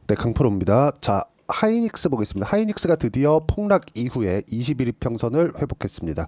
네, 강프로입니다. 자, 하이닉스 보겠습니다. 하이닉스가 드디어 폭락 이후에 21이평선을 회복했습니다.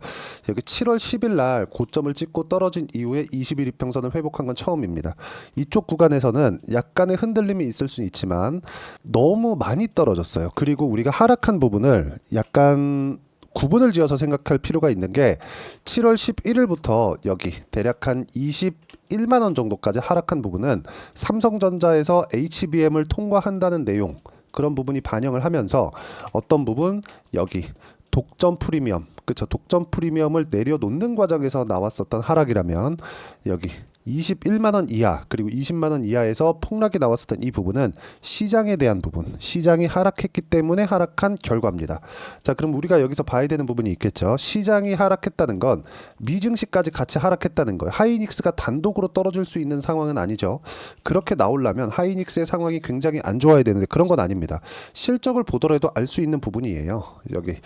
여기 7월 10일 날 고점을 찍고 떨어진 이후에 21이평선을 회복한 건 처음입니다. 이쪽 구간에서는 약간의 흔들림이 있을 수는 있지만 너무 많이 떨어졌어요. 그리고 우리가 하락한 부분을 약간 구분을 지어서 생각할 필요가 있는 게 7월 11일부터 여기 대략 한 21만 원 정도까지 하락한 부분은 삼성전자에서 HBM을 통과한다는 내용, 그런 부분이 반영을 하면서 어떤 부분 여기 독점 프리미엄, 그쵸, 독점 프리미엄을 내려놓는 과정에서 나왔었던 하락이라면 여기 21만 원 이하 그리고 20만 원 이하에서 폭락이 나왔었던 이 부분은 시장에 대한 부분, 시장이 하락했기 때문에 하락한 결과입니다. 자, 그럼 우리가 여기서 봐야 되는 부분이 있겠죠. 시장이 하락했다는 건 미증시까지 같이 하락했다는 거예요. 하이닉스가 단독으로 떨어질 수 있는 상황은 아니죠. 그렇게 나오려면 하이닉스의 상황이 굉장히 안 좋아야 되는데 그런 건 아닙니다. 실적을 보더라도 알 수 있는 부분이에요. 여기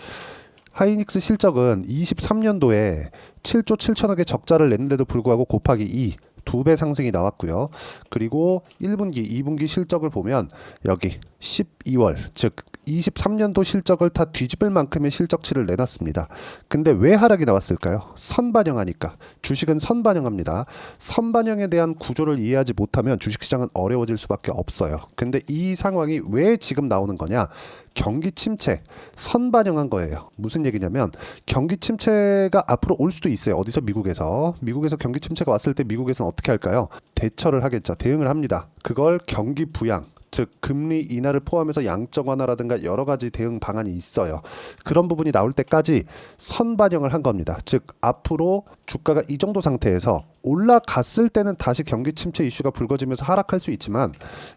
하이닉스 실적은 23년도에 7조 7천억의 적자를 냈는데도 불구하고 곱하기 2, 2배 상승이 나왔고요. 그리고 1분기, 2분기 실적을 보면 여기 12월, 즉 23년도 실적을 다 뒤집을 만큼의 실적치를 내놨습니다. 근데 왜 하락이 나왔을까요? 선반영하니까. 주식은 선반영합니다. 선반영에 대한 구조를 이해하지 못하면 주식시장은 어려워질 수밖에 없어요. 근데 이 상황이 왜 지금 나오는 거냐? 경기 침체, 선반영한 거예요. 무슨 얘기냐면 경기 침체가 앞으로 올 수도 있어요. 어디서? 미국에서 경기 침체가 왔을 때 미국에서는 어떻게 할까요? 대처를 하겠죠. 대응을 합니다. 그걸 경기 부양, 즉 금리 인하를 포함해서 양적 완화라든가 여러 가지 대응 방안이 있어요. 그런 부분이 나올 때까지 선반영을 한 겁니다. 즉 앞으로 주가가 이 정도 상태에서 올라갔을 때는 다시 경기 침체 이슈가 불거지면서 하락할 수 있지만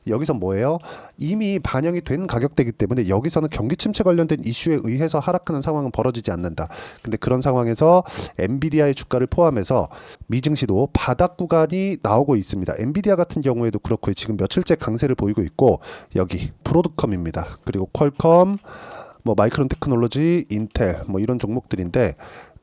여기서 뭐예요? 이미 반영이 된 가격대이기 때문에 여기서는 경기 침체 관련된 이슈에 의해서 하락하는 상황은 벌어지지 않는다. 근데 그런 상황에서 엔비디아의 주가를 포함해서 미증시도 바닥 구간이 나오고 있습니다. 엔비디아 같은 경우에도 그렇고요. 지금 며칠째 강세를 보이고 있고 여기 브로드컴입니다. 그리고 퀄컴, 뭐 마이크론 테크놀로지, 인텔 뭐 이런 종목들인데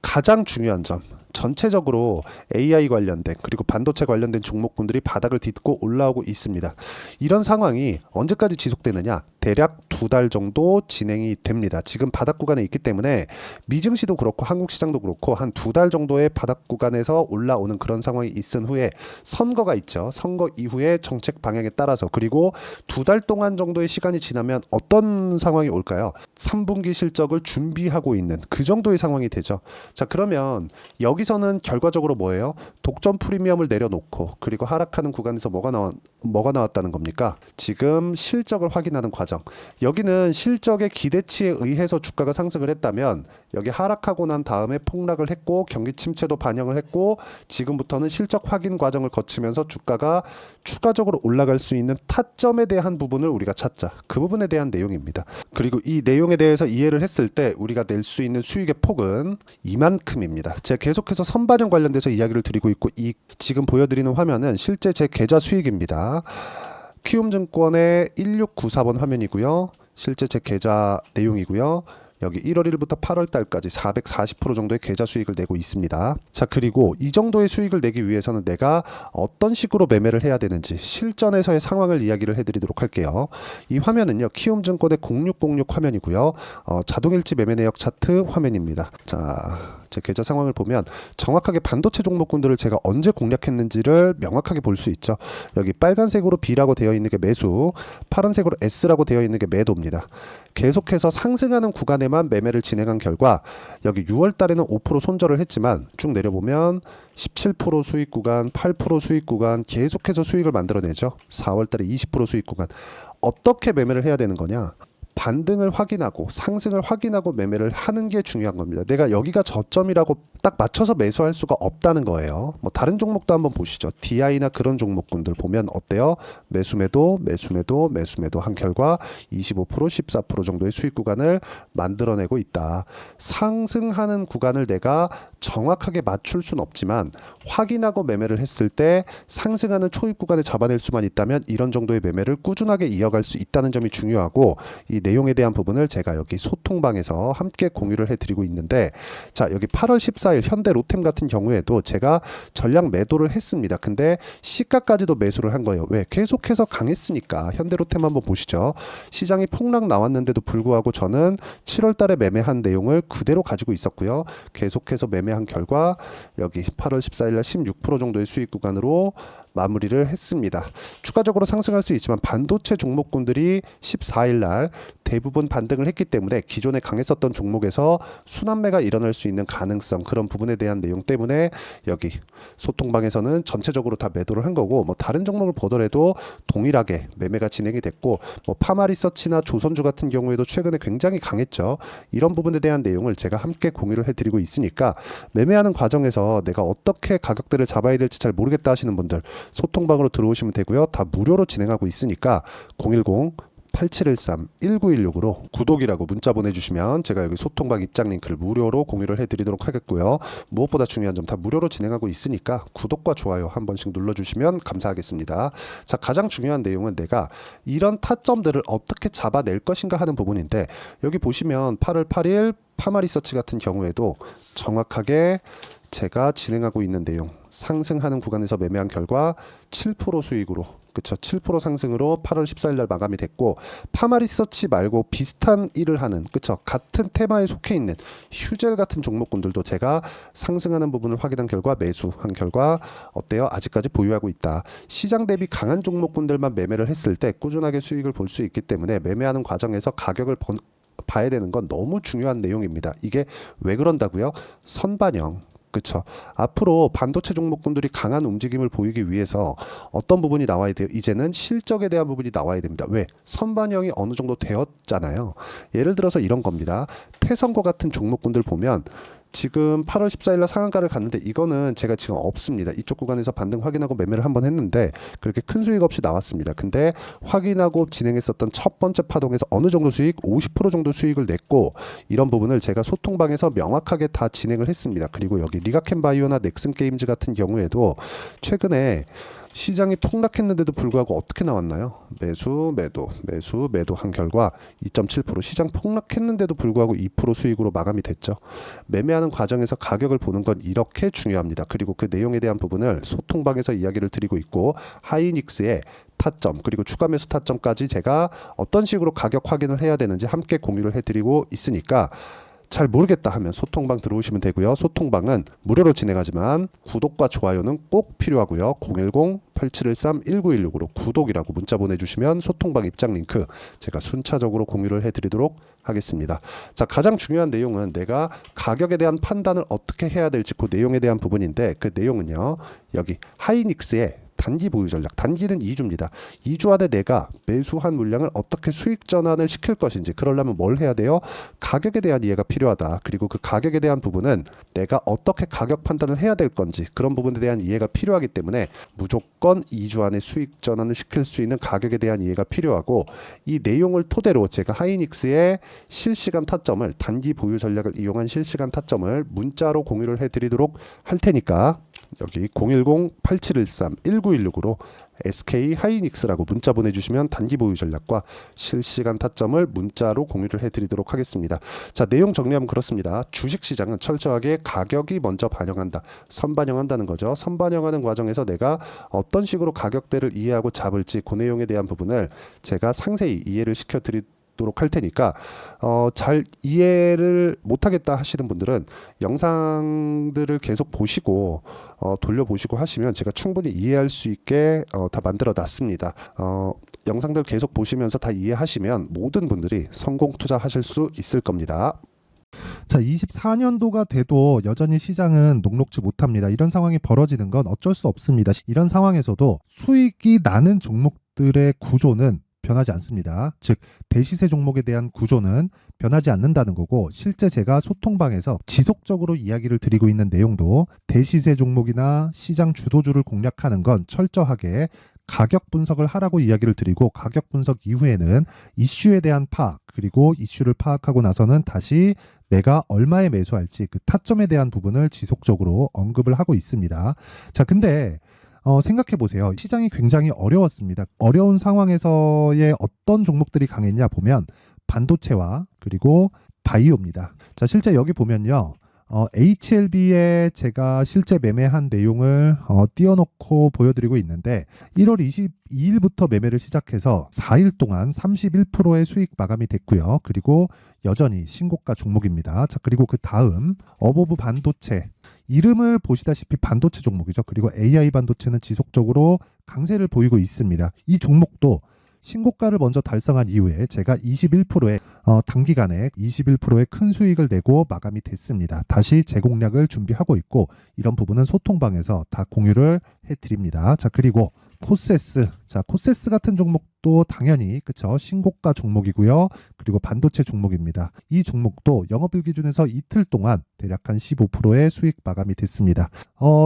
가장 중요한 점, 전체적으로 AI 관련된 그리고 반도체 관련된 종목군들이 바닥을 딛고 올라오고 있습니다. 이런 상황이 언제까지 지속되느냐? 대략 2달 정도 진행이 됩니다. 지금 바닥 구간에 있기 때문에 미증시도 그렇고 한국 시장도 그렇고 한 2달 정도의 바닥 구간에서 올라오는 그런 상황이 있은 후에 선거가 있죠. 선거 이후에 정책 방향에 따라서 그리고 2달 동안 정도의 시간이 지나면 어떤 상황이 올까요? 3분기 실적을 준비하고 있는 그 정도의 상황이 되죠. 자, 그러면 여기서는 결과적으로 뭐예요? 독점 프리미엄을 내려놓고 그리고 하락하는 구간에서 뭐가 나왔다는 겁니까? 지금 실적을 확인하는 과정. 여기는 실적의 기대치에 의해서 주가가 상승을 했다면 여기 하락하고 난 다음에 폭락을 했고 경기 침체도 반영을 했고 지금부터는 실적 확인 과정을 거치면서 주가가 추가적으로 올라갈 수 있는 타점에 대한 부분을 우리가 찾자. 그 부분에 대한 내용입니다. 그리고 이 내용에 대해서 이해를 했을 때 우리가 낼 수 있는 수익의 폭은 이만큼입니다. 제가 계속해서 선반영 관련돼서 이야기를 드리고 있고 이 지금 보여드리는 화면은 실제 제 계좌 수익입니다. 키움증권의 1694번 화면이고요. 실제 제 계좌 내용이고요. 여기 1월 1일부터 8월 달까지 440% 정도의 계좌 수익을 내고 있습니다. 자, 그리고 이 정도의 수익을 내기 위해서는 내가 어떤 식으로 매매를 해야 되는지 실전에서의 상황을 이야기를 해드리도록 할게요. 이 화면은요, 키움증권의 0606 화면이고요. 자동일치 매매 내역 차트 화면입니다. 자, 제 계좌 상황을 보면 정확하게 반도체 종목군들을 제가 언제 공략했는지를 명확하게 볼 수 있죠. 여기 빨간색으로 B라고 되어 있는 게 매수, 파란색으로 S라고 되어 있는 게 매도입니다. 계속해서 상승하는 구간에만 매매를 진행한 결과 여기 6월 달에는 5% 손절을 했지만 쭉 내려보면 17% 수익 구간, 8% 수익 구간 계속해서 수익을 만들어내죠. 4월 달에 20% 수익 구간. 어떻게 매매를 해야 되는 거냐? 반등을 확인하고 상승을 확인하고 매매를 하는 게 중요한 겁니다. 내가 여기가 저점이라고 딱 맞춰서 매수할 수가 없다는 거예요. 뭐 다른 종목도 한번 보시죠. DI나 그런 종목군들 보면 어때요? 매수매도 한 결과 25%, 14% 정도의 수익 구간을 만들어내고 있다. 상승하는 구간을 내가 정확하게 맞출 수는 없지만 확인하고 매매를 했을 때 상승하는 초입 구간에 잡아낼 수만 있다면 이런 정도의 매매를 꾸준하게 이어갈 수 있다는 점이 중요하고 이 내용에 대한 부분을 제가 여기 소통방에서 함께 공유를 해드리고 있는데, 자, 여기 8월 14일 현대 로템 같은 경우에도 제가 전량 매도를 했습니다. 근데 시가까지도 매수를 한 거예요. 왜? 계속해서 강했으니까. 현대 로템 한번 보시죠. 시장이 폭락 나왔는데도 불구하고 저는 7월 달에 매매한 내용을 그대로 가지고 있었고요. 계속해서 매매한 결과 여기 8월 14일 날 16% 정도의 수익 구간으로 마무리를 했습니다. 추가적으로 상승할 수 있지만 반도체 종목군들이 14일 날 대부분 반등을 했기 때문에 기존에 강했었던 종목에서 순환매가 일어날 수 있는 가능성, 그런 부분에 대한 내용 때문에 여기 소통방에서는 전체적으로 다 매도를 한 거고, 뭐 다른 종목을 보더라도 동일하게 매매가 진행이 됐고, 뭐 파마리서치나 조선주 같은 경우에도 최근에 굉장히 강했죠. 이런 부분에 대한 내용을 제가 함께 공유를 해드리고 있으니까 매매하는 과정에서 내가 어떻게 가격대를 잡아야 될지 잘 모르겠다 하시는 분들 소통방으로 들어오시면 되고요. 다 무료로 진행하고 있으니까 010-8713-1916으로 구독이라고 문자 보내주시면 제가 여기 소통방 입장 링크를 무료로 공유를 해드리도록 하겠고요. 무엇보다 중요한 점, 다 무료로 진행하고 있으니까 구독과 좋아요 한 번씩 눌러주시면 감사하겠습니다. 자, 가장 중요한 내용은 내가 이런 타점들을 어떻게 잡아낼 것인가 하는 부분인데, 여기 보시면 8월 8일 파마리서치 같은 경우에도 정확하게 제가 진행하고 있는 내용, 상승하는 구간에서 매매한 결과 7% 수익으로, 그쵸, 7% 상승으로 8월 14일 날 마감이 됐고, 파마리서치 말고 비슷한 일을 하는, 그쵸, 같은 테마에 속해 있는 휴젤 같은 종목군들도 제가 상승하는 부분을 확인한 결과 매수한 결과 어때요? 아직까지 보유하고 있다. 시장 대비 강한 종목군들만 매매를 했을 때 꾸준하게 수익을 볼 수 있기 때문에 매매하는 과정에서 가격을 봐야 되는 건 너무 중요한 내용입니다. 이게 왜 그런다고요? 선반영. 그렇죠. 앞으로 반도체 종목군들이 강한 움직임을 보이기 위해서 어떤 부분이 나와야 돼요? 이제는 실적에 대한 부분이 나와야 됩니다. 왜? 선반영이 어느 정도 되었잖아요. 예를 들어서 이런 겁니다. 태성과 같은 종목군들 보면 지금 8월 14일 날 상한가를 갔는데 이거는 제가 지금 없습니다. 이쪽 구간에서 반등 확인하고 매매를 한번 했는데 그렇게 큰 수익 없이 나왔습니다. 근데 확인하고 진행했었던 첫 번째 파동에서 어느 정도 수익? 50% 정도 수익을 냈고, 이런 부분을 제가 소통방에서 명확하게 다 진행을 했습니다. 그리고 여기 리가켄바이오나 넥슨게임즈 같은 경우에도 최근에 시장이 폭락했는데도 불구하고 어떻게 나왔나요? 매수, 매도, 매수, 매도 한 결과 2.7%, 시장 폭락했는데도 불구하고 2% 수익으로 마감이 됐죠. 매매하는 과정에서 가격을 보는 건 이렇게 중요합니다. 그리고 그 내용에 대한 부분을 소통방에서 이야기를 드리고 있고, 하이닉스의 타점 그리고 추가 매수 타점까지 제가 어떤 식으로 가격 확인을 해야 되는지 함께 공유를 해드리고 있으니까 잘 모르겠다 하면 소통방 들어오시면 되고요. 소통방은 무료로 진행하지만 구독과 좋아요는 꼭 필요하고요. 010-8713-1916으로 구독이라고 문자 보내주시면 소통방 입장 링크 제가 순차적으로 공유를 해드리도록 하겠습니다. 자, 가장 중요한 내용은 내가 가격에 대한 판단을 어떻게 해야 될지 그 내용에 대한 부분인데, 그 내용은요, 여기 하이닉스의 단기 보유 전략, 단기는 2주입니다. 2주 안에 내가 매수한 물량을 어떻게 수익 전환을 시킬 것인지, 그러려면 뭘 해야 돼요? 가격에 대한 이해가 필요하다. 그리고 그 가격에 대한 부분은 내가 어떻게 가격 판단을 해야 될 건지, 그런 부분에 대한 이해가 필요하기 때문에 무조건 2주 안에 수익 전환을 시킬 수 있는 가격에 대한 이해가 필요하고, 이 내용을 토대로 제가 하이닉스의 실시간 타점을, 단기 보유 전략을 이용한 실시간 타점을 문자로 공유를 해드리도록 할 테니까 여기 010-8713-1916으로 SK 하이닉스라고 문자 보내주시면 단기 보유 전략과 실시간 타점을 문자로 공유를 해드리도록 하겠습니다. 자, 내용 정리하면 그렇습니다. 주식시장은 철저하게 가격이 먼저 반영한다. 선반영한다는 거죠. 선반영하는 과정에서 내가 어떤 식으로 가격대를 이해하고 잡을지 그 내용에 대한 부분을 제가 상세히 이해를 시켜드리도록 할 테니까 잘 이해를 못하겠다 하시는 분들은 영상들을 계속 보시고 돌려보시고 하시면 제가 충분히 이해할 수 있게 다 만들어 놨습니다. 영상들 계속 보시면서 다 이해하시면 모든 분들이 성공 투자하실 수 있을 겁니다. 자, 24년도가 돼도 여전히 시장은 녹록지 못합니다. 이런 상황이 벌어지는 건 어쩔 수 없습니다. 이런 상황에서도 수익이 나는 종목들의 구조는 변하지 않습니다. 즉, 대시세 종목에 대한 구조는 변하지 않는다는 거고, 실제 제가 소통방에서 지속적으로 이야기를 드리고 있는 내용도 대시세 종목이나 시장 주도주를 공략하는 건 철저하게 가격 분석을 하라고 이야기를 드리고, 가격 분석 이후에는 이슈에 대한 파악, 그리고 이슈를 파악하고 나서는 다시 내가 얼마에 매수할지 그 타점에 대한 부분을 지속적으로 언급을 하고 있습니다. 자, 근데 생각해 보세요. 시장이 굉장히 어려웠습니다. 어려운 상황에서의 어떤 종목들이 강했냐 보면 반도체와 그리고 바이오입니다. 자, 실제 여기 보면요. HLB에 제가 실제 매매한 내용을 띄워놓고 보여드리고 있는데 1월 22일부터 매매를 시작해서 4일 동안 31%의 수익 마감이 됐고요. 그리고 여전히 신고가 종목입니다. 자, 그리고 그 다음 어보브 반도체, 이름을 보시다시피 반도체 종목이죠. 그리고 AI 반도체는 지속적으로 강세를 보이고 있습니다. 이 종목도 신고가를 먼저 달성한 이후에 제가 21%의 단기간에 21%의 큰 수익을 내고 마감이 됐습니다. 다시 재공략을 준비하고 있고 이런 부분은 소통방에서 다 공유를 해드립니다. 자, 그리고 코세스, 자, 코세스 같은 종목도 당연히 그쵸, 신고가 종목이고요. 그리고 반도체 종목입니다. 이 종목도 영업일 기준에서 이틀 동안 대략 한 15%의 수익 마감이 됐습니다.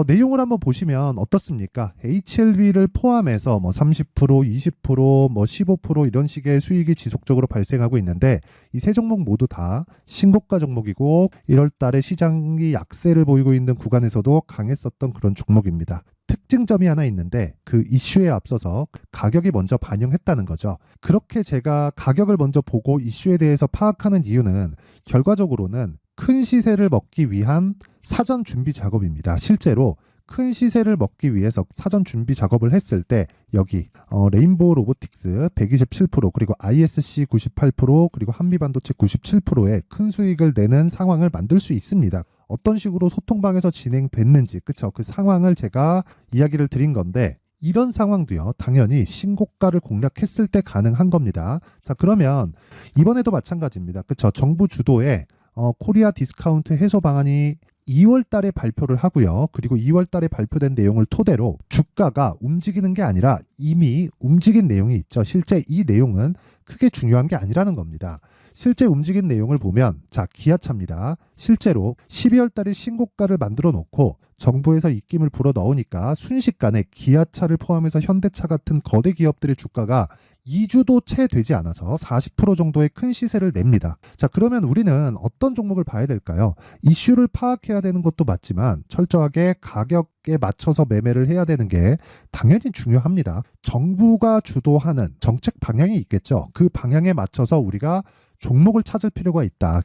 내용을 한번 보시면 어떻습니까? HLB를 포함해서 뭐 30%, 20%, 뭐 15% 이런 식의 수익이 지속적으로 발생하고 있는데 이 세 종목 모두 다 신고가 종목이고 1월 달에 시장이 약세를 보이고 있는 구간에서도 강했었던 그런 종목입니다. 특징점이 하나 있는데 그 이슈에 앞서서 가격이 먼저 반영했다는 거죠. 그렇게 제가 가격을 먼저 보고 이슈에 대해서 파악하는 이유는 결과적으로는 큰 시세를 먹기 위한 사전 준비 작업입니다. 실제로 큰 시세를 먹기 위해서 사전 준비 작업을 했을 때 여기 레인보우 로보틱스 127% 그리고 ISC 98% 그리고 한미반도체 97%의 큰 수익을 내는 상황을 만들 수 있습니다. 어떤 식으로 소통방에서 진행됐는지 그쵸, 그 상황을 제가 이야기를 드린 건데 이런 상황도요 당연히 신고가를 공략했을 때 가능한 겁니다. 자, 그러면 이번에도 마찬가지입니다. 그쵸, 정부 주도의 코리아 디스카운트 해소 방안이 2월 달에 발표를 하고요. 그리고 2월 달에 발표된 내용을 토대로 주가가 움직이는 게 아니라 이미 움직인 내용이 있죠. 실제 이 내용은 크게 중요한 게 아니라는 겁니다. 실제 움직인 내용을 보면 자, 기아차입니다. 실제로 12월 달에 신고가를 만들어 놓고 정부에서 입김을 불어 넣으니까 순식간에 기아차를 포함해서 현대차 같은 거대 기업들의 주가가 2주도 채 되지 않아서 40% 정도의 큰 시세를 냅니다. 자, 그러면 우리는 어떤 종목을 봐야 될까요? 이슈를 파악해야 되는 것도 맞지만 철저하게 가격에 맞춰서 매매를 해야 되는 게 당연히 중요합니다. 정부가 주도하는 정책 방향이 있겠죠. 그 방향에 맞춰서 우리가 종목을 찾을 필요가 있다.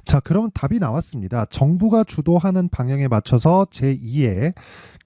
자, 그러면 답이 나왔습니다. 정부가 주도하는 방향에 맞춰서 제2의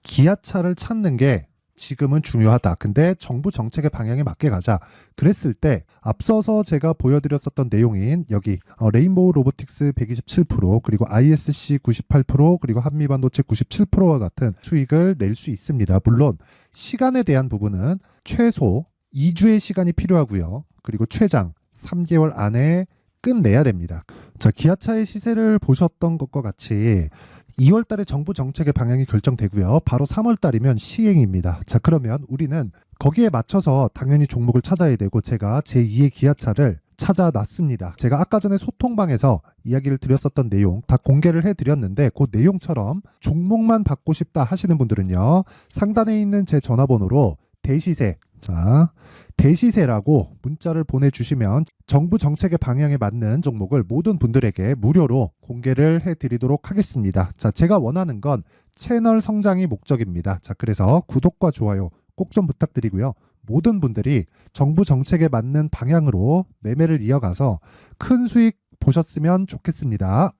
기아차를 찾는 게 지금은 중요하다. 근데 정부 정책의 방향에 맞게 가자. 그랬을 때 앞서서 제가 보여드렸었던 내용인 여기 레인보우 로보틱스 127% 그리고 ISC 98% 그리고 한미반도체 97%와 같은 수익을 낼 수 있습니다. 물론 시간에 대한 부분은 최소 2주의 시간이 필요하고요. 그리고 최장 3개월 안에 끝내야 됩니다. 자, 기아차의 시세를 보셨던 것과 같이 2월 달에 정부 정책의 방향이 결정되고요. 바로 3월 달이면 시행입니다. 자, 그러면 우리는 거기에 맞춰서 당연히 종목을 찾아야 되고 제가 제2의 기아차를 찾아놨습니다. 제가 아까 전에 소통방에서 이야기를 드렸었던 내용 다 공개를 해드렸는데 그 내용처럼 종목만 받고 싶다 하시는 분들은요. 상단에 있는 제 전화번호로 대시세, 자, 대시세라고 문자를 보내주시면 정부 정책의 방향에 맞는 종목을 모든 분들에게 무료로 공개를 해드리도록 하겠습니다. 자, 제가 원하는 건 채널 성장이 목적입니다. 자, 그래서 구독과 좋아요 꼭 좀 부탁드리고요. 모든 분들이 정부 정책에 맞는 방향으로 매매를 이어가서 큰 수익 보셨으면 좋겠습니다.